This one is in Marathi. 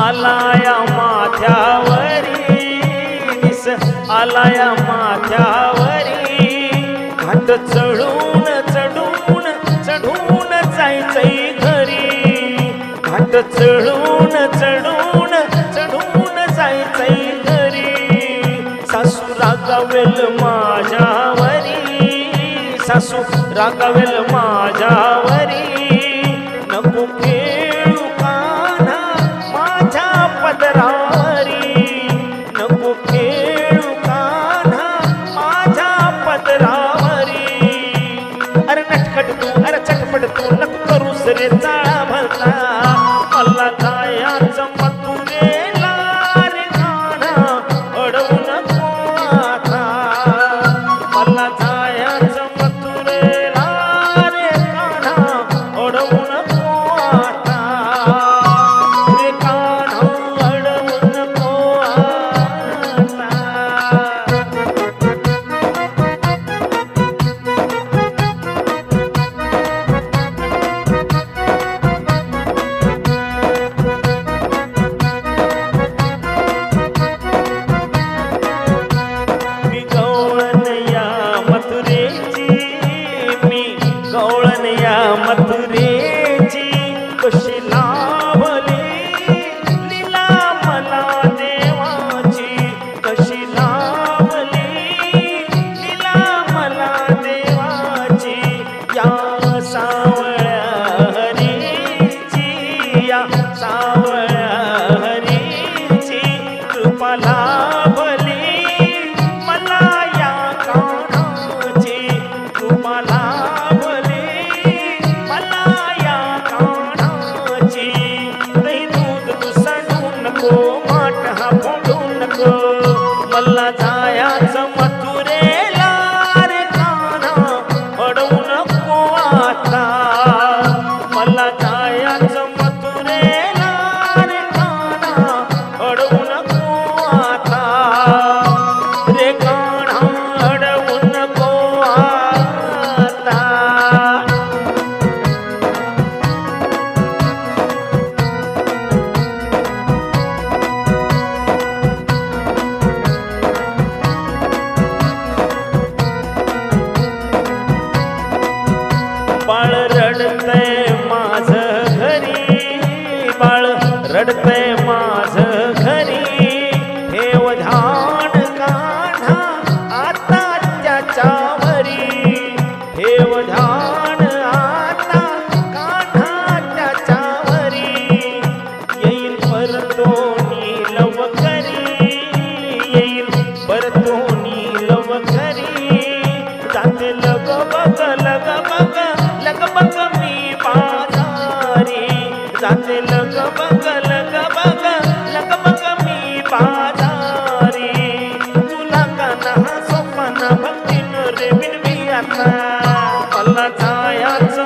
आलाया माथ्यावरी, दिस आलाया माथ्यावरी, घाट चढून चढून चढून जायचंय घरी, घाट चढून चढून चढून जायचंय घरी. सासू रागावेल माझ्यावरी, सासू रागावेल माझ्यावरी, नको खेळू कान्हा माझ्या पदरावरी, नको खेळू कान्हा माझ्या पदरावरी. अरे नटखट तू, अरे चटपट तू, नको करूस रे चाळा भरला, मला जायचं मथुरेला रे कान्हा, अडवू नको आता. मला जायचं मथुरेला रे कान्हा, अडवू नको आता. रे कान्हा अडवू नको आता. मी गवळण या मथुरेची, मी गवळण या मथुरेची, कशी लाभली लीला मला देवाची, कशी लाभली लीला मला देवाची. या सावळ्या हरीची, या सावळ्या हरीची, कृपा लाभली मला या कान्हाची, कृपा लाभली मला या कान्हाची. दही दूध तू सांडू नको, माठ हा फोडू नको, मला जायचं मथुरेला रे कान्हा, अडवू नको आता. मला जायचं मथुरेला रे कान्हा, अडवू नको आता. रे कान्हा अडवू नको आता. बाळ रडतंय माझं घरी, बाळ रडतंय माझं घरी, ठेव ध्यान कान्हा आता त्याच्यावरी, ठेव ध्यान आता कान्हा त्याच्यावरी. येईल परतोनी लवकरी, येईल परतोनी लवकरी, जाते लगबग लगबग लगबग मी बाजारी, जाते लगबग लगबग लगबग मी बाजारी. तुला कान्हा सोपाना भक्तीन रे बिनवी आता, मला जायचं